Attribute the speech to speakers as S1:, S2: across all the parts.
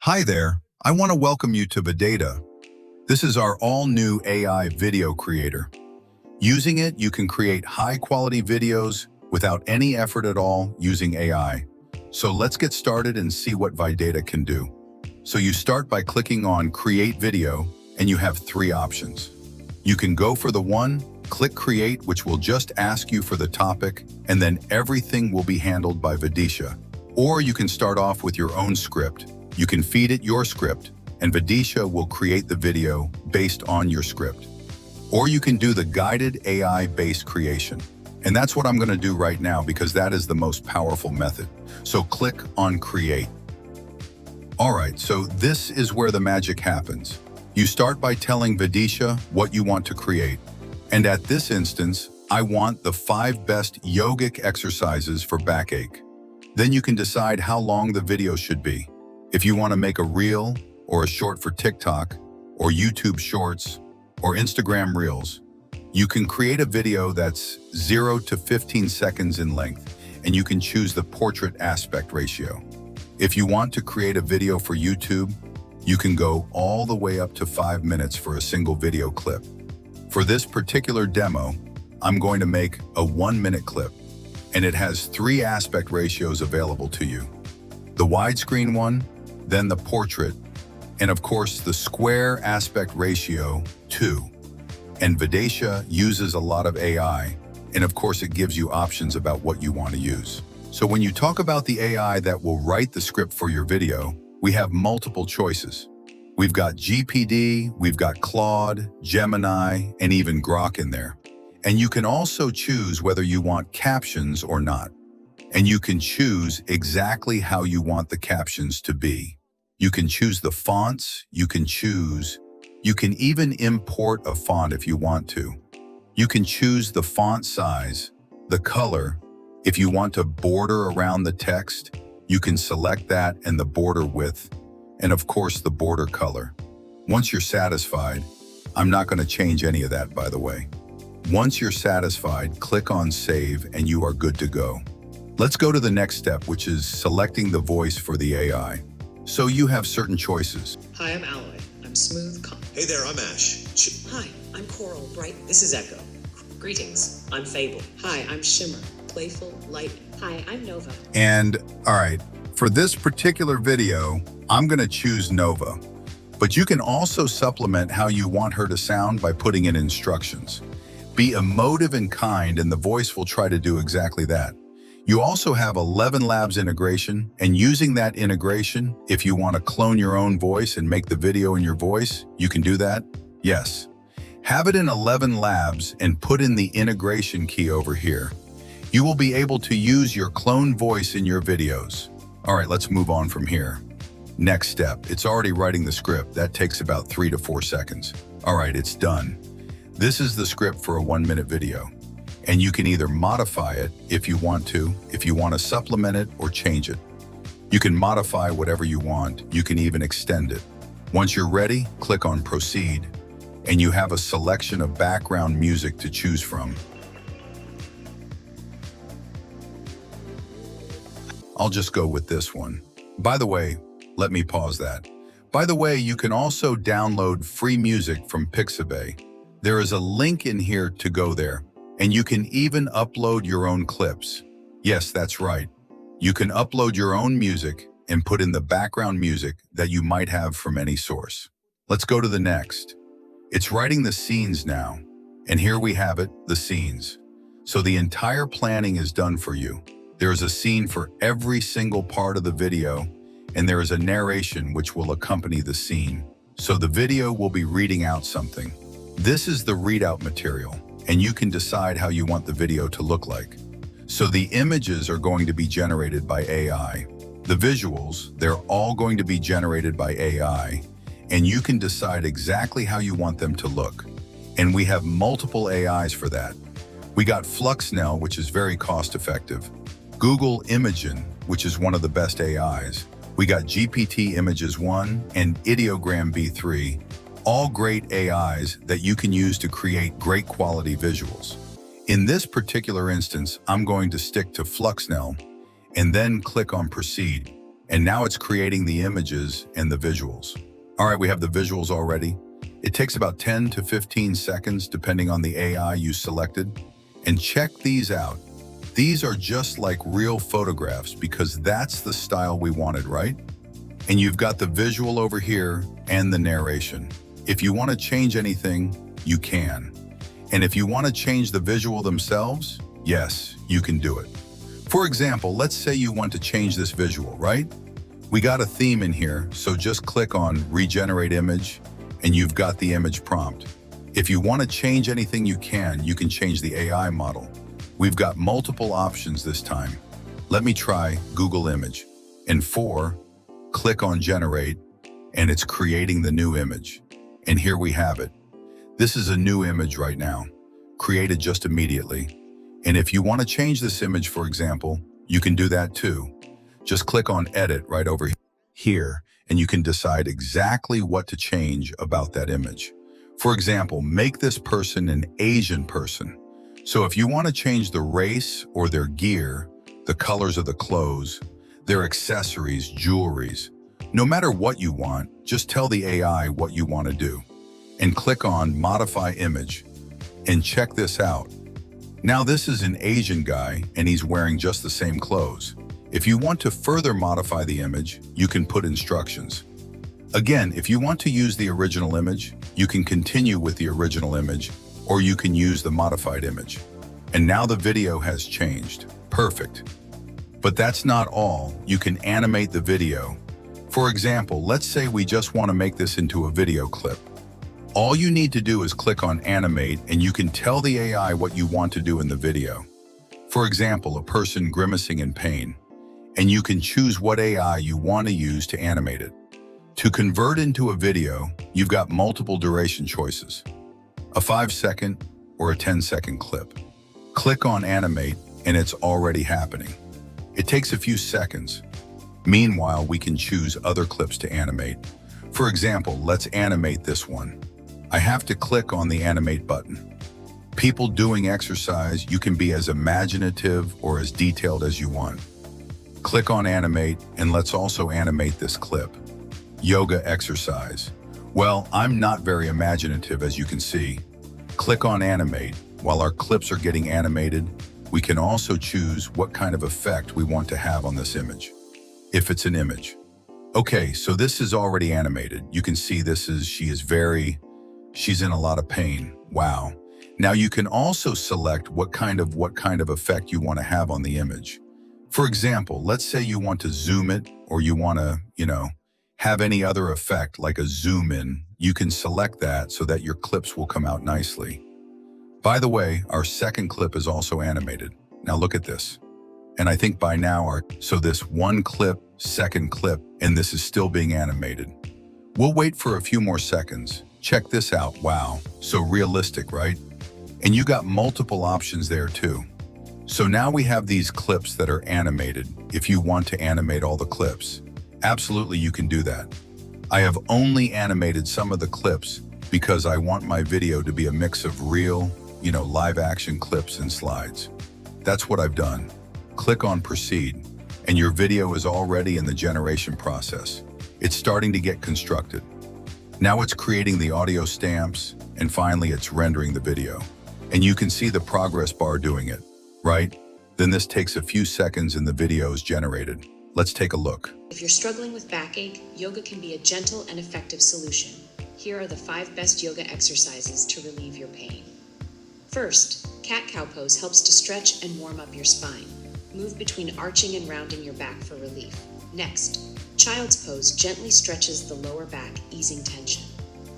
S1: Hi there, I want to welcome you to Vidatia. This is our all-new AI video creator. Using it, you can create high-quality videos without any effort at all using AI. So let's get started and see what Vidatia can do. So you start by clicking on Create Video, and you have three options. You can go for the one, click Create, which will just ask you for the topic, and then everything will be handled by Vidatia. Or you can start off with your own script. You can feed it your script, and Vidatia will create the video based on your script. Or you can do the guided AI-based creation. And that's what I'm going to do right now because that is the most powerful method. So click on Create. All right, so this is where the magic happens. You start by telling Vidatia what you want to create. And at this instance, I want the 5 best yogic exercises for backache. Then you can decide how long the video should be. If you want to make a reel or a short for TikTok or YouTube Shorts or Instagram Reels, you can create a video that's 0 to 15 seconds in length, and you can choose the portrait aspect ratio. If you want to create a video for YouTube, you can go all the way up to 5 minutes for a single video clip. For this particular demo, I'm going to make a 1-minute clip, and it has 3 aspect ratios available to you. The widescreen one, then the portrait, and of course the square aspect ratio 2. And Vidatia uses a lot of AI, and of course it gives you options about what you want to use. So when you talk about the AI that will write the script for your video, we have multiple choices. We've got GPD, we've got Claude, Gemini, and even Grok in there. And you can also choose whether you want captions or not. And you can choose exactly how you want the captions to be. You can choose the fonts, you can even import a font if you want to. You can choose the font size, the color. If you want to border around the text, you can select that and the border width, and of course the border color. Once you're satisfied, I'm not going to change any of that, by the way. Once you're satisfied, click on Save and you are good to go. Let's go to the next step, which is selecting the voice for the AI. So you have certain choices.
S2: Hi, I'm Alloy. I'm smooth.
S3: Hey there, I'm Ash.
S2: Hi, I'm Coral. Bright. This is Echo. Greetings. I'm Fable. Hi, I'm Shimmer. Playful, light. Hi, I'm Nova.
S1: And all right, for this particular video, I'm going to choose Nova. But you can also supplement how you want her to sound by putting in instructions. Be emotive and kind, and the voice will try to do exactly that. You also have 11 Labs integration, and using that integration, if you want to clone your own voice and make the video in your voice, you can do that. Yes. Have it in 11 Labs and put in the integration key over here. You will be able to use your clone voice in your videos. All right, let's move on from here. Next step, it's already writing the script. That takes about 3 to 4 seconds. All right, it's done. This is the script for a 1-minute video. And you can either modify it if you want to supplement it or change it. You can modify whatever you want. You can even extend it. Once you're ready, click on Proceed, and you have a selection of background music to choose from. I'll just go with this one. By the way, let me pause that. By the way, you can also download free music from Pixabay. There is a link in here to go there. And you can even upload your own clips. Yes, that's right. You can upload your own music and put in the background music that you might have from any source. Let's go to the next. It's writing the scenes now. And here we have it, the scenes. So the entire planning is done for you. There is a scene for every single part of the video, and there is a narration which will accompany the scene. So the video will be reading out something. This is the readout material, and you can decide how you want the video to look like. So the images are going to be generated by AI. The visuals, they're all going to be generated by AI, and you can decide exactly how you want them to look. And we have multiple AIs for that. We got Fluxnell, which is very cost-effective. Google Imagen, which is one of the best AIs. We got GPT Images 1 and Ideogram B3. All great AIs that you can use to create great quality visuals. In this particular instance, I'm going to stick to Fluxnell and then click on Proceed. And now it's creating the images and the visuals. All right, we have the visuals already. It takes about 10 to 15 seconds depending on the AI you selected. And check these out. These are just like real photographs because that's the style we wanted, right? And you've got the visual over here and the narration. If you want to change anything, you can. And if you want to change the visual themselves, yes, you can do it. For example, let's say you want to change this visual, right? We got a theme in here, so just click on Regenerate Image, and you've got the image prompt. If you want to change anything you can change the AI model. We've got multiple options this time. Let me try Google Image. And click on Generate, and it's creating the new image. And here we have it. This is a new image right now, created just immediately. And if you want to change this image, for example, you can do that too. Just click on Edit right over here, and you can decide exactly what to change about that image. For example, make this person an Asian person. So if you want to change the race or their gear, the colors of the clothes, their accessories, jewelries, no matter what you want, just tell the AI what you want to do. And click on Modify Image. And check this out. Now this is an Asian guy and he's wearing just the same clothes. If you want to further modify the image, you can put instructions. Again, if you want to use the original image, you can continue with the original image, or you can use the modified image. And now the video has changed. Perfect. But that's not all. You can animate the video. For example, let's say we just want to make this into a video clip. All you need to do is click on Animate, and you can tell the AI what you want to do in the video. For example, a person grimacing in pain. And you can choose what AI you want to use to animate it. To convert into a video, you've got multiple duration choices. A 5-second or a 10-second clip. Click on Animate, and it's already happening. It takes a few seconds. Meanwhile, we can choose other clips to animate. For example, let's animate this one. I have to click on the Animate button. People doing exercise, you can be as imaginative or as detailed as you want. Click on Animate, and let's also animate this clip. Yoga exercise. Well, I'm not very imaginative, as you can see. Click on Animate. While our clips are getting animated, we can also choose what kind of effect we want to have on this image, if it's an image. Okay, so this is already animated. You can see she's in a lot of pain. Wow. Now you can also select what kind of effect you want to have on the image. For example, let's say you want to zoom it, or you want to, have any other effect like a zoom in. You can select that so that your clips will come out nicely. By the way, our second clip is also animated. Now look at this. And I think by now so this one clip, second clip, and this is still being animated. We'll wait for a few more seconds. Check this out. Wow, so realistic, right? And you got multiple options there too. So now we have these clips that are animated. If you want to animate all the clips, absolutely you can do that. I have only animated some of the clips because I want my video to be a mix of real, live action clips and slides. That's what I've done. Click on Proceed, and your video is already in the generation process. It's starting to get constructed. Now it's creating the audio stamps, and finally it's rendering the video. And you can see the progress bar doing it, right? Then this takes a few seconds and the video is generated. Let's take a look.
S2: If you're struggling with backache, yoga can be a gentle and effective solution. Here are the 5 best yoga exercises to relieve your pain. First, cat-cow pose helps to stretch and warm up your spine. Move between arching and rounding your back for relief. Next, child's pose gently stretches the lower back, easing tension.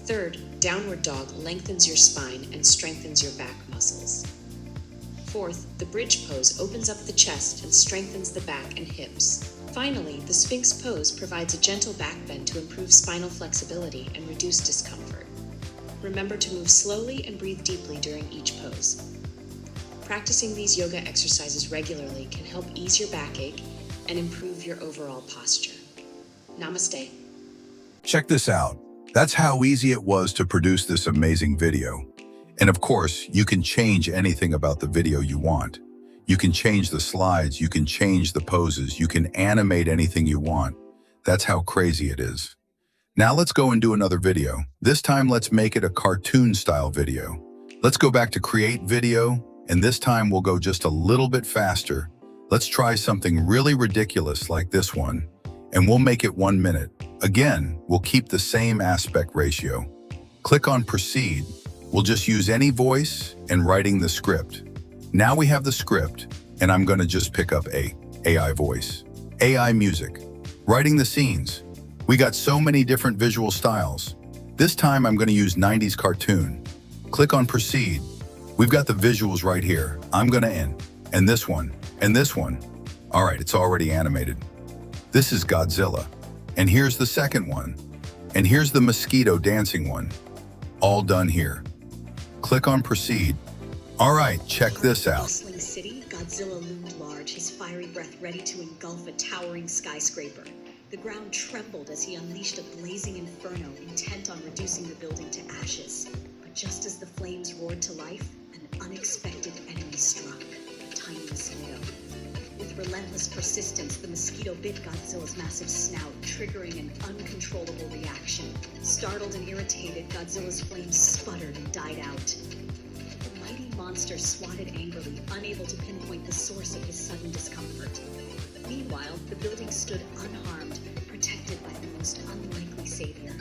S2: Third, downward dog lengthens your spine and strengthens your back muscles. Fourth, the bridge pose opens up the chest and strengthens the back and hips. Finally, the Sphinx pose provides a gentle back bend to improve spinal flexibility and reduce discomfort. Remember to move slowly and breathe deeply during each pose. Practicing these yoga exercises regularly can help ease your backache and improve your overall posture. Namaste.
S1: Check this out. That's how easy it was to produce this amazing video. And of course, you can change anything about the video you want. You can change the slides, you can change the poses, you can animate anything you want. That's how crazy it is. Now let's go and do another video. This time let's make it a cartoon style video. Let's go back to create video, and this time we'll go just a little bit faster. Let's try something really ridiculous like this one, and we'll make it 1 minute. Again, we'll keep the same aspect ratio. Click on proceed. We'll just use any voice and writing the script. Now we have the script, and I'm gonna just pick up AI voice, AI music, writing the scenes. We got so many different visual styles. This time I'm gonna use 90s cartoon. Click on proceed. We've got the visuals right here. I'm gonna end, and this one, and this one. All right, it's already animated. This is Godzilla, and here's the second one, and here's the mosquito dancing one. All done here. Click on proceed. All right, check this out.
S2: Bustling city, Godzilla loomed large, his fiery breath ready to engulf a towering skyscraper. The ground trembled as he unleashed a blazing inferno, intent on reducing the building to ashes. But just as the flames roared to life, an unexpected enemy struck, a tiny mosquito. With relentless persistence, the mosquito bit Godzilla's massive snout, triggering an uncontrollable reaction. Startled and irritated, Godzilla's flames sputtered and died out. The mighty monster swatted angrily, unable to pinpoint the source of his sudden discomfort. Meanwhile, the building stood unharmed, protected by the most unlikely savior.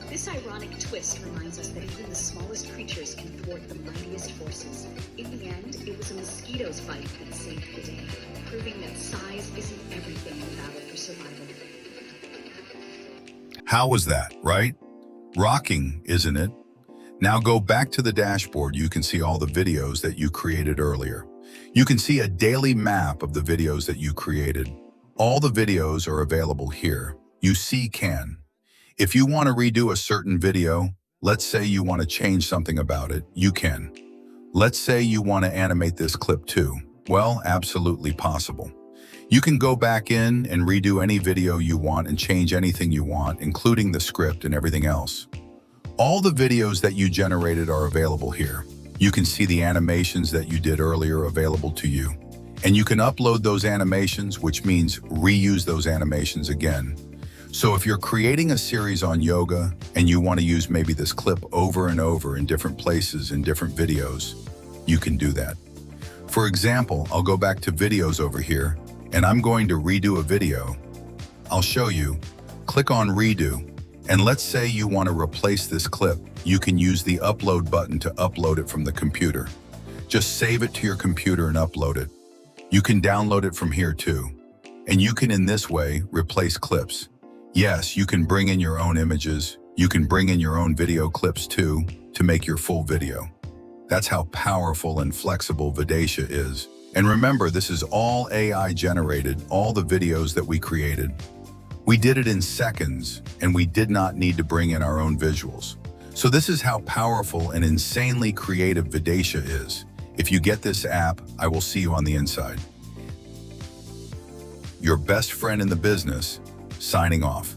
S2: This ironic twist reminds us that even the smallest creatures can thwart the mightiest forces. In the end, it was a mosquito's bite that saved the day, proving that size isn't everything in the battle for survival.
S1: How was that, right? Rocking, isn't it? Now go back to the dashboard. You can see all the videos that you created earlier. You can see a daily map of the videos that you created. All the videos are available here. You can. If you want to redo a certain video, let's say you want to change something about it, you can. Let's say you want to animate this clip too. Well, absolutely possible. You can go back in and redo any video you want and change anything you want, including the script and everything else. All the videos that you generated are available here. You can see the animations that you did earlier available to you. And you can upload those animations, which means reuse those animations again. So if you're creating a series on yoga and you want to use maybe this clip over and over in different places in different videos, you can do that. For example, I'll go back to videos over here and I'm going to redo a video. I'll show you. Click on redo. And let's say you want to replace this clip. You can use the upload button to upload it from the computer. Just save it to your computer and upload it. You can download it from here too. And you can in this way replace clips. Yes, you can bring in your own images. You can bring in your own video clips too to make your full video. That's how powerful and flexible Vidatia is. And remember, this is all AI generated, all the videos that we created. We did it in seconds and we did not need to bring in our own visuals. So this is how powerful and insanely creative Vidatia is. If you get this app, I will see you on the inside. Your best friend in the business, signing off.